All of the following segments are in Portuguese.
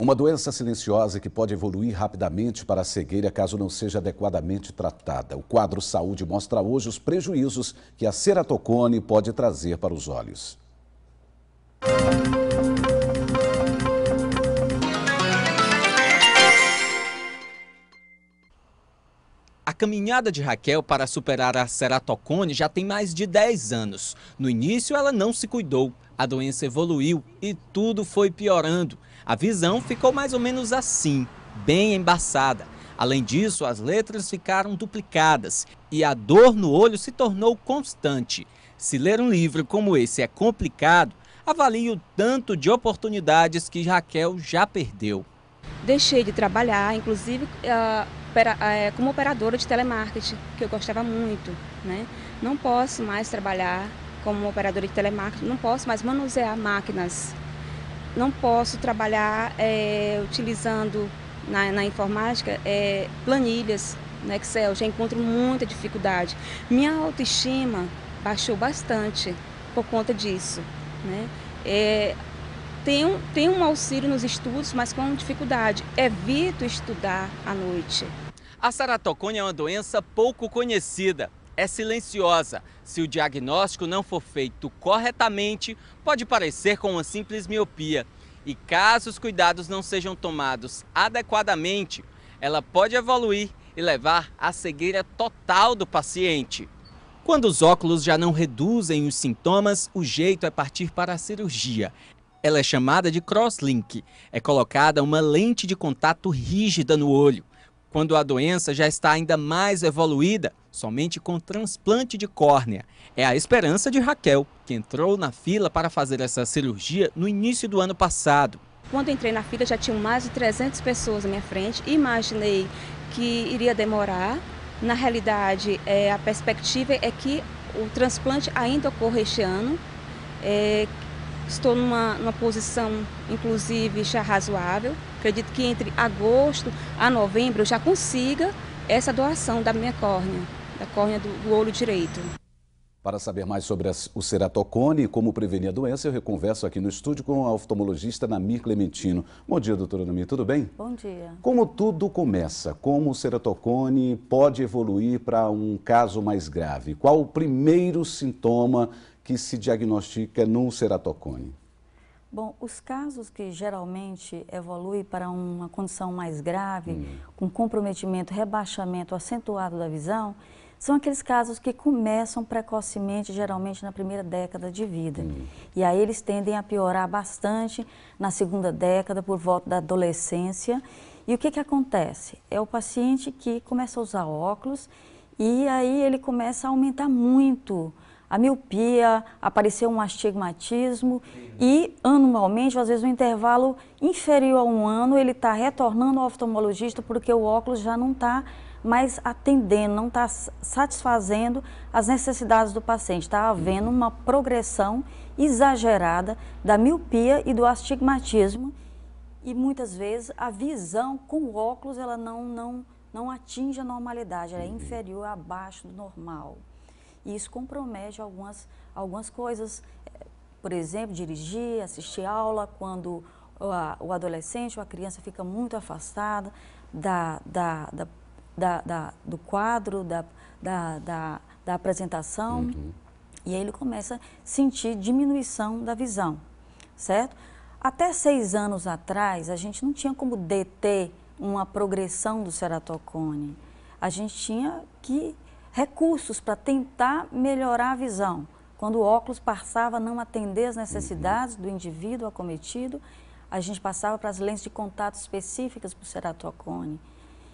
Uma doença silenciosa que pode evoluir rapidamente para a cegueira caso não seja adequadamente tratada. O quadro Saúde mostra hoje os prejuízos que a ceratocone pode trazer para os olhos. A caminhada de Raquel para superar a ceratocone já tem mais de 10 anos. No início, ela não se cuidou. A doença evoluiu e tudo foi piorando. A visão ficou mais ou menos assim, bem embaçada. Além disso, as letras ficaram duplicadas e a dor no olho se tornou constante. Se ler um livro como esse é complicado, avalie o tanto de oportunidades que Raquel já perdeu. Deixei de trabalhar, inclusive como operadora de telemarketing, que eu gostava muito, né? Não posso mais trabalhar como operadora de telemarketing, não posso mais manusear máquinas, não posso trabalhar utilizando na informática planilhas no Excel, já encontro muita dificuldade. Minha autoestima baixou bastante por conta disso, né? Tenho um auxílio nos estudos, mas com dificuldade. Evito estudar à noite. A ceratocone é uma doença pouco conhecida. É silenciosa. Se o diagnóstico não for feito corretamente, pode parecer com uma simples miopia. E caso os cuidados não sejam tomados adequadamente, ela pode evoluir e levar à cegueira total do paciente. Quando os óculos já não reduzem os sintomas, o jeito é partir para a cirurgia. Ela é chamada de crosslink. É colocada uma lente de contato rígida no olho. Quando a doença já está ainda mais evoluída, somente com transplante de córnea. É a esperança de Raquel, que entrou na fila para fazer essa cirurgia no início do ano passado. Quando entrei na fila já tinham mais de 300 pessoas à minha frente. Imaginei que iria demorar. Na realidade, a perspectiva é que o transplante ainda ocorra este ano. Estou numa posição, inclusive, já razoável. Acredito que entre agosto a novembro eu já consiga essa doação da minha córnea, da córnea do olho direito. Para saber mais sobre o ceratocone e como prevenir a doença, eu reconverso aqui no estúdio com a oftalmologista Namir Clementino. Bom dia, doutora Namir, tudo bem? Bom dia. Como tudo começa? Como o ceratocone pode evoluir para um caso mais grave? Qual o primeiro sintoma que se diagnostica no ceratocone? Bom, os casos que geralmente evoluem para uma condição mais grave, com comprometimento, rebaixamento acentuado da visão, são aqueles casos que começam precocemente, geralmente na primeira década de vida. E aí eles tendem a piorar bastante na segunda década, por volta da adolescência. E o que acontece? É o paciente que começa a usar óculos e aí ele começa a aumentar muito a miopia, apareceu um astigmatismo e, anualmente, às vezes, um intervalo inferior a um ano, ele está retornando ao oftalmologista porque o óculos já não está mais atendendo, não está satisfazendo as necessidades do paciente. Está havendo uma progressão exagerada da miopia e do astigmatismo e, muitas vezes, a visão com o óculos ela não atinge a normalidade, ela é inferior, abaixo do normal. E isso compromete algumas coisas, por exemplo, dirigir, assistir aula, quando o adolescente ou a criança fica muito afastada do quadro, da apresentação, e aí ele começa a sentir diminuição da visão, certo? Até 6 anos atrás, a gente não tinha como deter uma progressão do ceratocone. A gente tinha recursos para tentar melhorar a visão. Quando o óculos passava a não atender as necessidades do indivíduo acometido, a gente passava para as lentes de contato específicas para o ceratocone.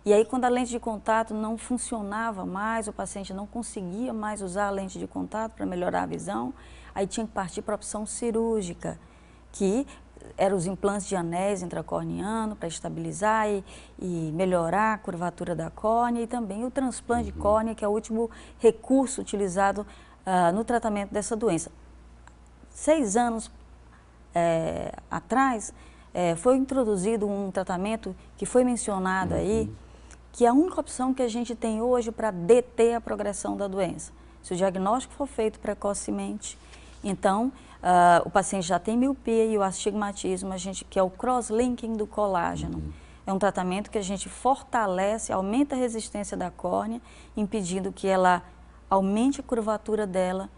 E aí, quando a lente de contato não funcionava mais, o paciente não conseguia mais usar a lente de contato para melhorar a visão, aí tinha que partir para a opção cirúrgica, que eram os implantes de anéis intracorniano para estabilizar e melhorar a curvatura da córnea e também o transplante de córnea, que é o último recurso utilizado no tratamento dessa doença. 6 anos atrás, foi introduzido um tratamento que foi mencionado aí, que é a única opção que a gente tem hoje para deter a progressão da doença. Se o diagnóstico for feito precocemente, então o paciente já tem miopia e o astigmatismo, que é o cross-linking do colágeno. É um tratamento que a gente fortalece, aumenta a resistência da córnea, impedindo que ela aumente a curvatura dela,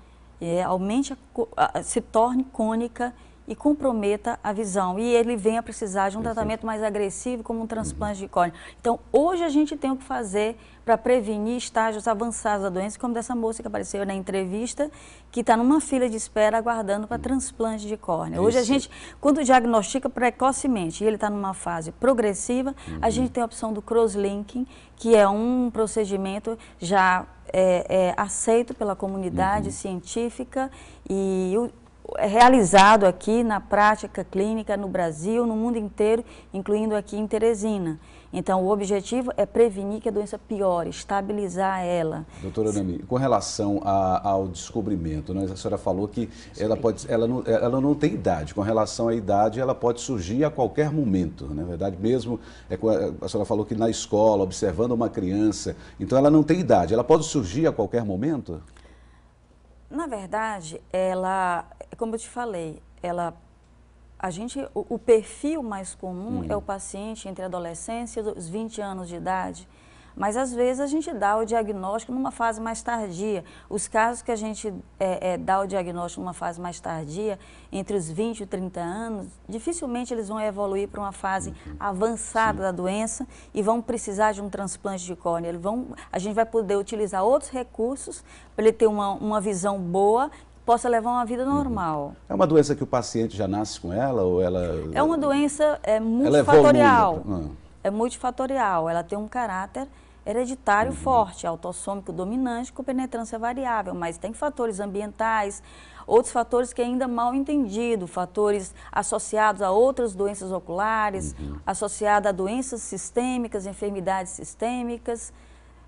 se torne cônica e comprometa a visão. E ele vem a precisar de um tratamento mais agressivo, como um transplante de córnea. Então, hoje a gente tem o que fazer para prevenir estágios avançados da doença, como dessa moça que apareceu na entrevista, que está numa fila de espera aguardando para transplante de córnea. Hoje a gente, quando diagnostica precocemente e ele está numa fase progressiva, a gente tem a opção do cross-linking, que é um procedimento já aceito pela comunidade científica e é realizado aqui na prática clínica no Brasil, no mundo inteiro, incluindo aqui em Teresina. Então, o objetivo é prevenir que a doença piore, estabilizar ela. Doutora Nami, com relação ao descobrimento, né? A senhora falou que ela não tem idade. Com relação à idade, ela pode surgir a qualquer momento, na verdade, mesmo, a senhora falou que na escola, observando uma criança, então ela não tem idade, ela pode surgir a qualquer momento? Na verdade, como eu te falei, o perfil mais comum é o paciente entre a adolescência e os 20 anos de idade, mas às vezes a gente dá o diagnóstico numa fase mais tardia. Os casos que a gente dá o diagnóstico numa fase mais tardia, entre os 20 e 30 anos, dificilmente eles vão evoluir para uma fase avançada da doença e vão precisar de um transplante de córnea. A gente vai poder utilizar outros recursos para ele ter uma visão boa, possa levar uma vida normal. É uma doença que o paciente já nasce com ela ou ela... É uma doença multifatorial. É multifatorial, ela tem um caráter hereditário forte, autossômico dominante com penetrância variável, mas tem fatores ambientais, outros fatores que é ainda mal entendido, fatores associados a outras doenças oculares, associados a doenças sistêmicas, enfermidades sistêmicas.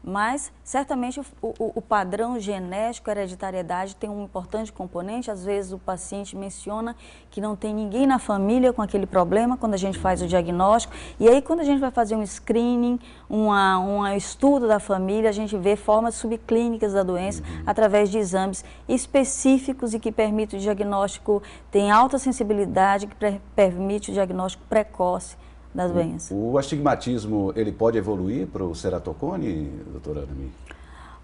Mas, certamente, o padrão genético, a hereditariedade tem um importante componente. Às vezes, o paciente menciona que não tem ninguém na família com aquele problema quando a gente faz o diagnóstico. E aí, quando a gente vai fazer um screening, um estudo da família, a gente vê formas subclínicas da doença através de exames específicos e que permitem o diagnóstico, tem alta sensibilidade, que permite o diagnóstico precoce da doença. O astigmatismo, ele pode evoluir para o ceratocone, doutora Nami?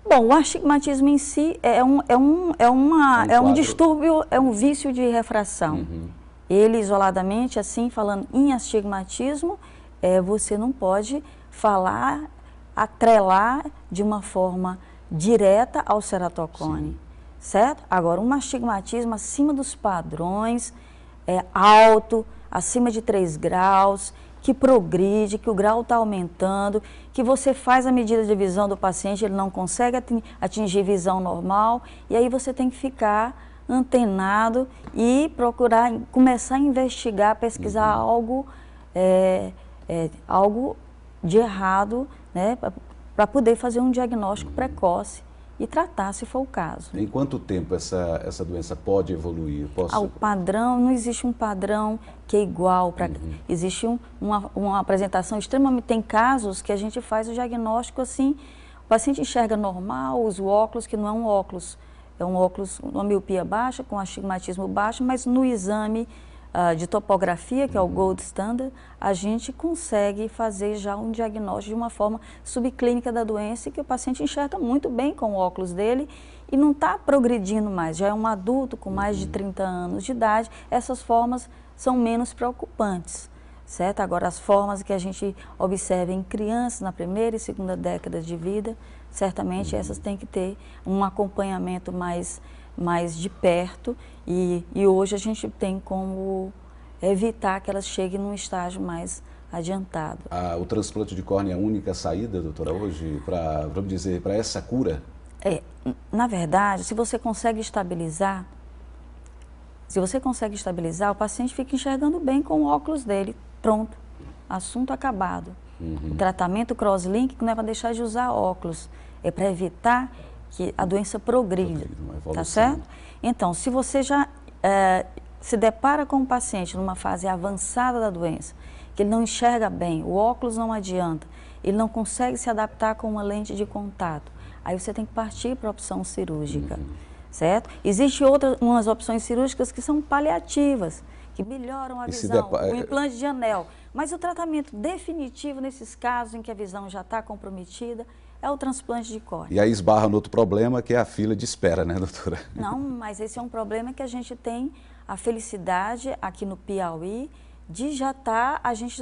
Bom, o astigmatismo em si é um distúrbio, é um vício de refração. Ele, isoladamente, assim, falando em astigmatismo, você não pode atrelar de uma forma direta ao ceratocone, certo? Agora, um astigmatismo acima dos padrões, alto, acima de 3 graus, que progride, que o grau está aumentando, que você faz a medida de visão do paciente, ele não consegue atingir visão normal, e aí você tem que ficar antenado e procurar, começar a investigar, pesquisar algo de errado, né, para poder fazer um diagnóstico precoce e tratar, se for o caso. Em quanto tempo essa doença pode evoluir? O padrão, não existe um padrão que é igual. Existe uma apresentação extremamente... Tem casos que a gente faz o diagnóstico assim, o paciente enxerga normal, usa o óculos, que não é um óculos, é um óculos, uma miopia baixa, com astigmatismo baixo, mas no exame de topografia, que é o gold standard, a gente consegue fazer já um diagnóstico de uma forma subclínica da doença e que o paciente enxerga muito bem com o óculos dele e não está progredindo mais, já é um adulto com mais de 30 anos de idade, essas formas são menos preocupantes, certo? Agora, as formas que a gente observa em crianças na primeira e segunda década de vida, certamente essas têm que ter um acompanhamento mais de perto e hoje a gente tem como evitar que elas cheguem num estágio mais adiantado. O transplante de córnea é a única saída, doutora, hoje, vamos dizer, para essa cura? Na verdade, se você consegue estabilizar, o paciente fica enxergando bem com o óculos dele, pronto, assunto acabado. O tratamento cross-link não é para deixar de usar óculos, é para evitar que a doença progrida, tá certo? Então, se você já se depara com um paciente numa fase avançada da doença, que ele não enxerga bem, o óculos não adianta, ele não consegue se adaptar com uma lente de contato, aí você tem que partir para a opção cirúrgica, certo? Existem umas opções cirúrgicas que são paliativas, que melhoram a visão, o implante de anel. Mas o tratamento definitivo nesses casos em que a visão já está comprometida é o transplante de córnea. E aí esbarra no outro problema, que é a fila de espera, né, doutora? Não, mas esse é um problema que a gente tem a felicidade aqui no Piauí de a gente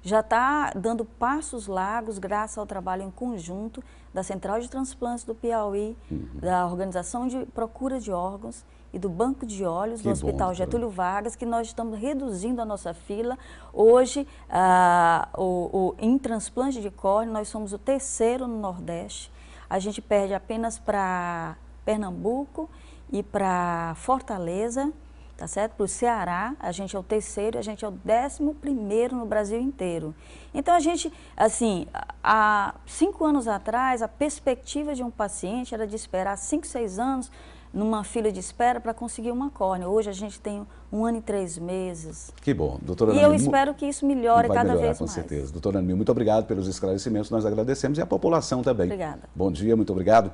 já tá dando passos largos graças ao trabalho em conjunto da Central de Transplantes do Piauí, da Organização de Procura de Órgãos e do Banco de Olhos do Hospital Getúlio Vargas, que nós estamos reduzindo a nossa fila. Hoje, em transplante de córnea, nós somos o terceiro no Nordeste. A gente perde apenas para Pernambuco e para Fortaleza, tá certo? Para o Ceará, a gente é o terceiro, a gente é o 11º no Brasil inteiro. Então, a gente, assim, há 5 anos atrás, a perspectiva de um paciente era de esperar 5, 6 anos numa fila de espera para conseguir uma córnea. Hoje a gente tem 1 ano e 3 meses. Que bom, doutora Ana. E eu espero que isso melhore cada vez mais. Com certeza. Doutora Ana, muito obrigado pelos esclarecimentos, nós agradecemos, e a população também. Obrigada. Bom dia, muito obrigado.